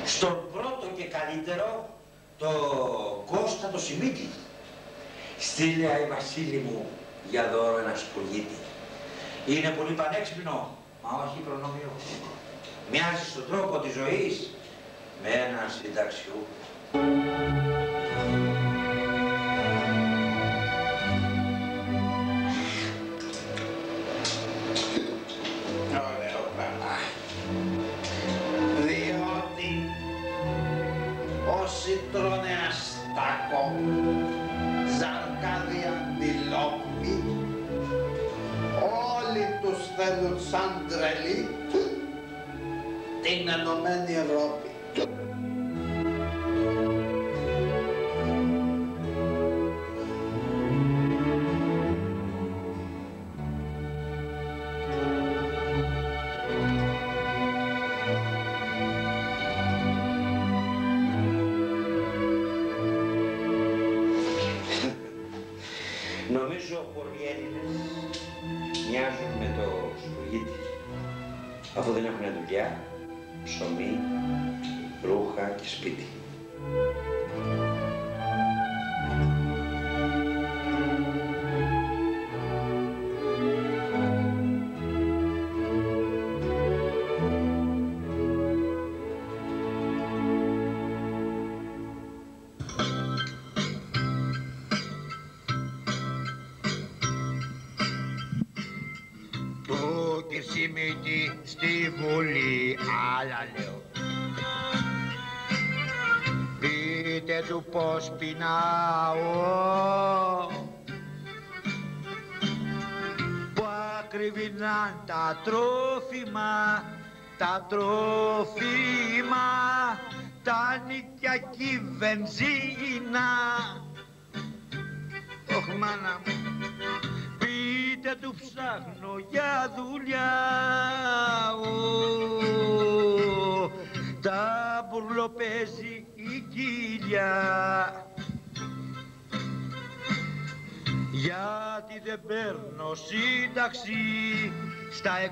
στον πρώτο και καλύτερο, το Κώστα το Σιμίτη. Στείλε, Άι Βασίλη μου, για δώρο ένα σπουργίτη. Είναι πολύ πανέξυπνο, μα όχι προνομιό. Μοιάζει στον τρόπο της ζωής με έναν συνταξιού. Ωραίο πράγμα. Διότι όσοι τρώνε αστάκο, ζαρκάδι αντιλόπι, όλοι τους θέλουν σαν τρελή την Ενωμένη Ευρώπη. Νομίζω πολλοί Έλληνες μοιάζουν με το σπουργίτη, αφού δεν έχουν δουλειά, ψωμί, ρούχα και σπίτι. Σιμίτη στη Βουλή, άλλα λέω. Πείτε του πως πεινάω, που ακριβινάν τα τρόφιμα, τα νοικιακή βενζίνα. Ωχ, μάνα μου, πείτε του ψάχνω για δουλειά, τα μπουρλοπέζει η κοιλιά. Γιατί δεν παίρνω σύνταξη στα 67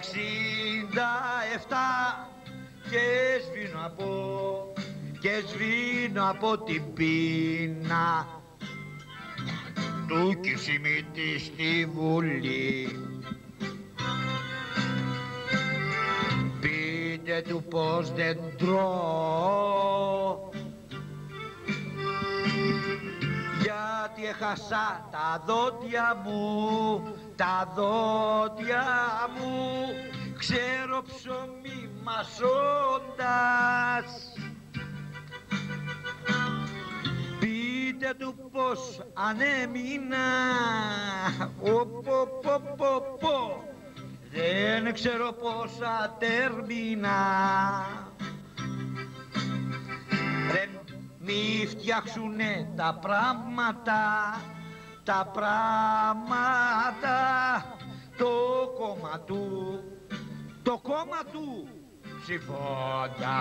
και σβήνω από την πείνα. Του Κισιμίτη στη Βουλή. Πείτε του πως δεν τρώω, γιατί έχασα τα δόντια μου, ξέρω ψωμί μασώντας. Πείτε του πως ανέμεινα, δεν ξέρω πόσα τέρμινα. Ρε μη φτιάξουνε τα πράγματα, το κόμμα του ψηφώντα.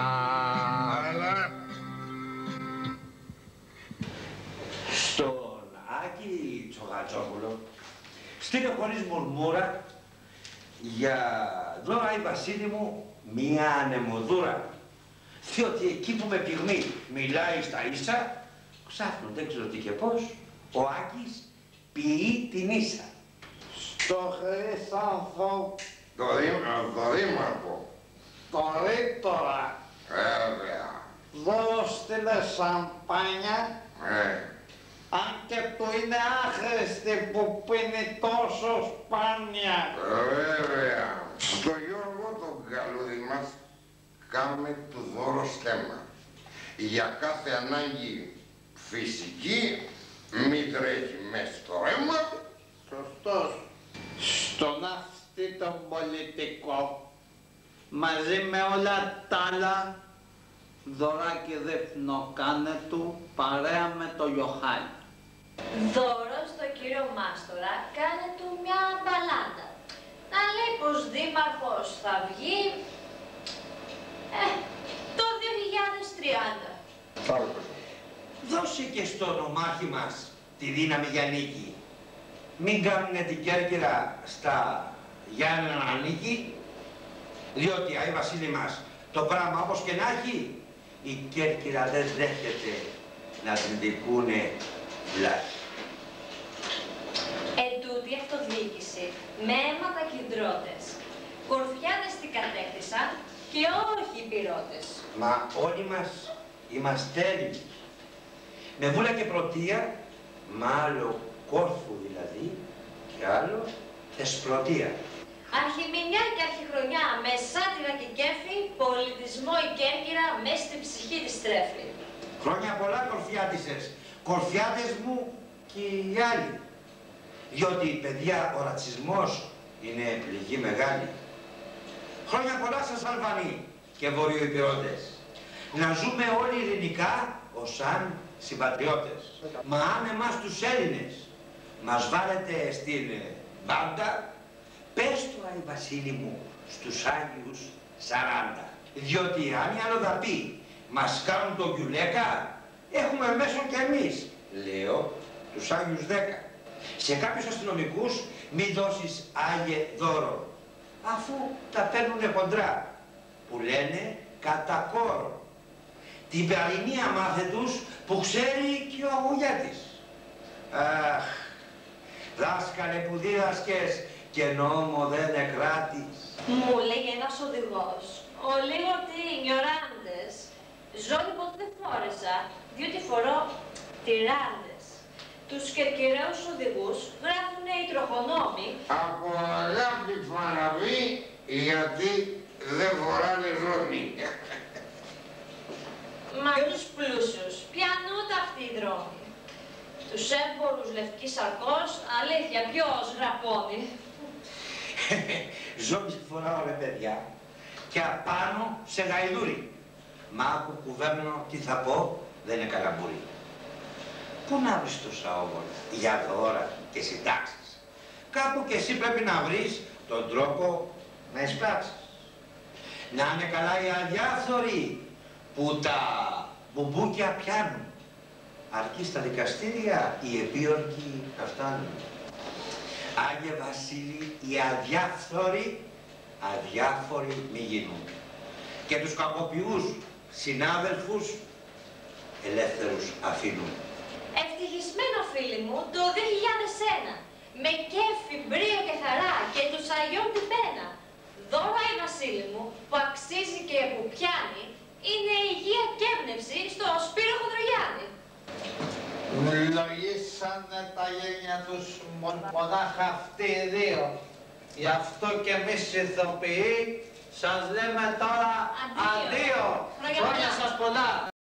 Στον Άκη Τσογατσόπουλο στείλε χωρίς μουρμούρα για δώρο, Άι Βασίλη μου, μία ανεμοδούρα. Διότι εκεί που με πυγμή μιλάει στα ίσα, ξάφνου δεν ξέρω τι και πώς, ο Άκης ποιεί την ίσα. Στο Χρυσάνθο, Το Δήμαρχο. το Ρήτορα, Βέβαια. δώρο στείλε σαμπάνια, αν και του είναι άχρηστη που πίνει τόσο σπάνια. Βέβαια. Στο Γιώργο τον καλούδι μας κάμε του δώρο στέμα. Για κάθε ανάγκη φυσική μη τρέχει μες στο αίμα. Σωστός. Στον αυτή τον πολιτικό, μαζί με όλα τα άλλα, δωράκι δείχνω κάνε του παρέα με το Ιωχάνη. Δώρο στο κύριο Μάστορα, κάνε του μια μπαλάντα. Να λέει πως δήμαρχος θα βγει το 2030. Δώσε και στο ονομάχη μας τη δύναμη για νίκη. Μην κάνουνε την Κέρκυρα στα Γιάννενα να νίκη, διότι, Άι Βασίλη μας, το πράγμα όπως και να έχει, η Κέρκυρα δεν δέχεται να την δικούνε βλάχη. Ετούτη αυτοδιοίκηση με αίματα κεντρώτες. Κορφιάδες την κατέκτησαν και όχι οι πυρώτες. Μα όλοι μας είμαστε Έλληνες. Με βούλα και πρωτεία, μ' άλλο κόρφου δηλαδή, και άλλο θεσπρωτεία. Αρχιμηνιά και αρχιχρονιά με σάτυρα και κέφι, πολιτισμό η Κέρκυρα μες στην ψυχή της τρέφει. Χρόνια πολλά κορφιάτισες, κορφιάτες μου και οι άλλοι. Διότι, παιδιά, ο ρατσισμός είναι πληγή μεγάλη. Χρόνια πολλά σας Αλβανοί και βορειοϊπειώτες. Να ζούμε όλοι ειρηνικά ως σαν συμπατριώτες. Μα αν εμάς τους Έλληνες μας βάλετε στην μπάντα, πες το Άι Βασίλη μου στους Άγιους 40. Διότι αν οι αλλοδαποί μας κάνουν τον γιουλέκα, έχουμε μέσω κι εμείς, λέω, τους Άγιους 10. Σε κάποιους αστυνομικούς μη δώσεις Άγιε δώρο, αφού τα παίρνουνε χοντρά, που λένε κατά κόρο. Την παροιμία μάθε τους που ξέρει και ο αγωγιάτης. Αχ, δάσκαλε που δίδασκες και νόμο δεν εκράτης. Μου λέγε ένας οδηγός, ο λίγο τι ignorantes, ζώνη ποτέ δεν φόρεσα, διότι φορώ τυράντες. Τους κερκυραίους οδηγούς γράφουνε οι τροχονόμοι Από αγάπη παραβεί γιατί δεν φοράνε ζώνη. Μα και τους πλούσιους πιανούνται αυτοί οι δρόμοι. Τους έμπορους λευκής σαρκός, αλήθεια, ποιος γραπώνει. Ζώνη φοράω ρε παιδιά και απάνω σε γαϊδούρι. Μα άκου κουβέρνω τι θα πω, δεν είναι καλαμπούρι. Πού να βρεις τόσα όμορφα για δώρα και συντάξεις. Κάπου και εσύ πρέπει να βρεις τον τρόπο να εισπράξεις. Να είναι καλά οι αδιάφθοροι που τα μπουμπούκια πιάνουν. Αρκεί στα δικαστήρια οι επίορκοι να φτάνουν. Άγιε Βασίλη, οι αδιάφοροι μη γίνουν. Και τους κακοποιούς συνάδελφους ελεύθερους αφήνουν. Ευτυχισμένο φίλοι μου το 2001, με κέφι, μπρίο και χαρά και τους Αγιών την πένα. Δώρο Άι Βασίλη μου που αξίζει και που πιάνει είναι η υγεία και έμπνευση στο Σπύρο Χοντρογιάννη. Λογίσανε τα γένια τους μονάχα αυτοί οι δύο. Γι' αυτό και εμείς ηθοποιοί σας λέμε τώρα αντίο. Χρόνια σας πολλά.